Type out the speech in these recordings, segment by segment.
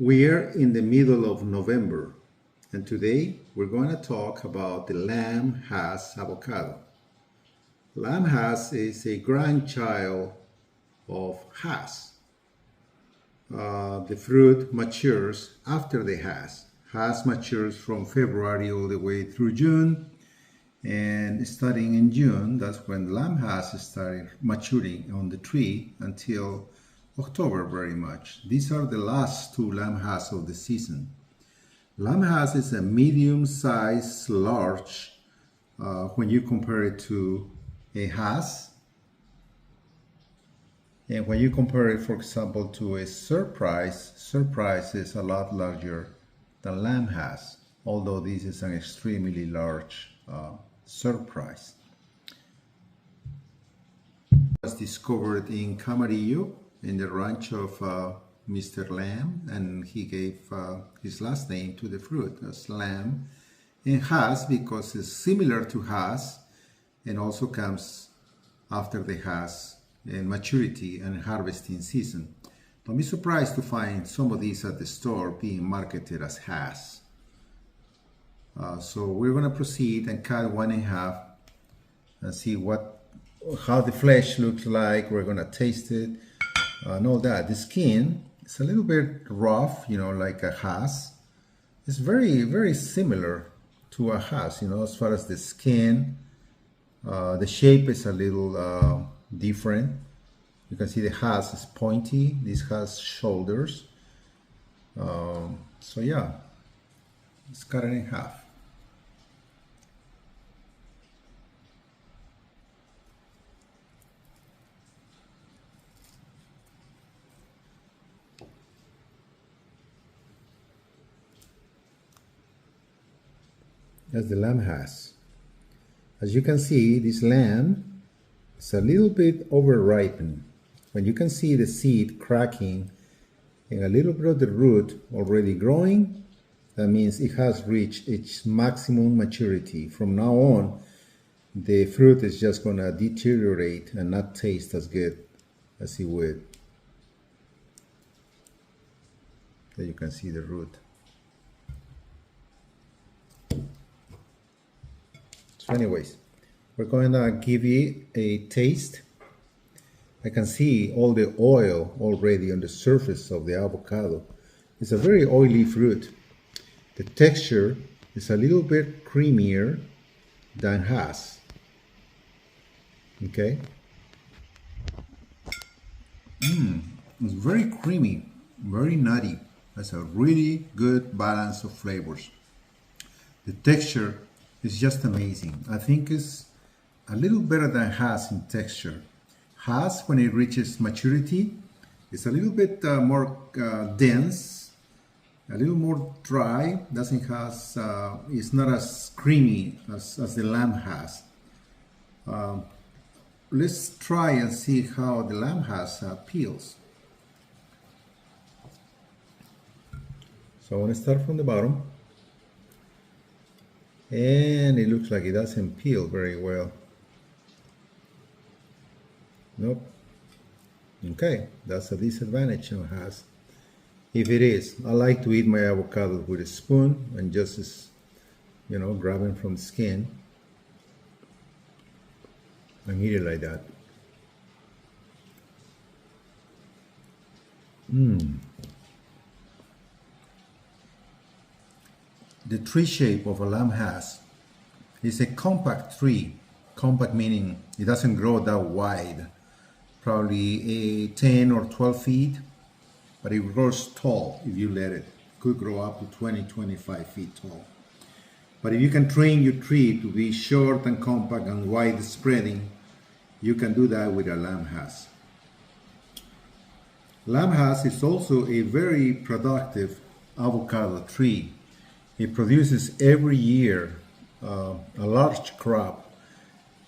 We're in the middle of November, and today we're going to talk about the lamb has avocado. Lamb has is a grandchild of has. The fruit matures after the has. Has matures from February all the way through June, and starting in June, that's when lamb has started maturing on the tree until October very much. These are the last two lamb has of the season. Lamb has is a medium size large when you compare it to a has. And when you compare it, for example, to a surprise is a lot larger than lamb has, although this is an extremely large surprise. It was discovered in Camarillo in the ranch of Mr. Lamb, and he gave his last name to the fruit as lamb. And has because it's similar to has and also comes after the has in maturity and harvesting season. Don't be surprised to find some of these at the store being marketed as has. So we're going to proceed and cut one in half and see how the flesh looks like. We're going to taste it and all that. The skin is a little bit rough, like a has. It's very, very similar to a has, as far as the skin. The shape is a little different. You can see the has is pointy. This has shoulders. So yeah, let's cut it in half. That's the lamb has. As you can see, this lamb is a little bit over-ripened. When you can see the seed cracking and a little bit of the root already growing, that means it has reached its maximum maturity. From now on, the fruit is just going to deteriorate and not taste as good as it would. There you can see the root. So anyways, we're going to give you a taste. I can see all the oil already on the surface of the avocado. It's a very oily fruit. The texture is a little bit creamier than has. Okay? It's very creamy, very nutty. That's a really good balance of flavors. The texture is just amazing. I think it's a little better than has in texture. Has, when it reaches maturity, is a little bit more dense, a little more dry. It's not as creamy as the lamb has. Let's try and see how the lamb has peels. So I want to start from the bottom. And it looks like it doesn't peel very well. Nope. Okay, that's a disadvantage it has. If it is, I like to eat my avocado with a spoon and just, grabbing from the skin and eat it like that. The tree shape of a lamb has is a compact tree. Compact meaning it doesn't grow that wide. Probably 10 or 12 feet, but it grows tall if you let it. It could grow up to 20, 25 feet tall. But if you can train your tree to be short and compact and wide spreading, you can do that with a lamb has. Lamb has is also a very productive avocado tree. It produces every year a large crop.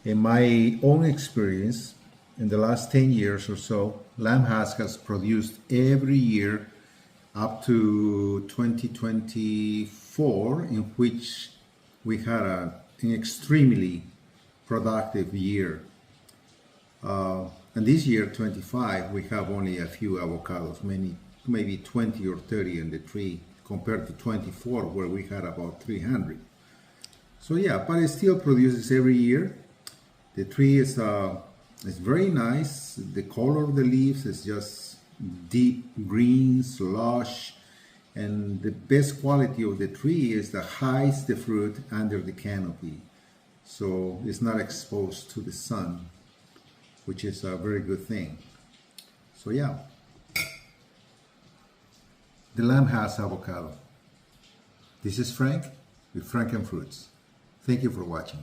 In my own experience, in the last 10 years or so, lamb has produced every year up to 2024, in which we had an extremely productive year. And this year, 25, we have only a few avocados. Many maybe 20 or 30 in the tree compared to 24 where we had about 300. So yeah, but it still produces every year. The tree is very nice. The color of the leaves is just deep green, lush, and the best quality of the tree is that hides the fruit under the canopy, so it's not exposed to the sun, which is a very good thing. So yeah, the lamb has avocado. This is Frank with Frank and Fruits. Thank you for watching.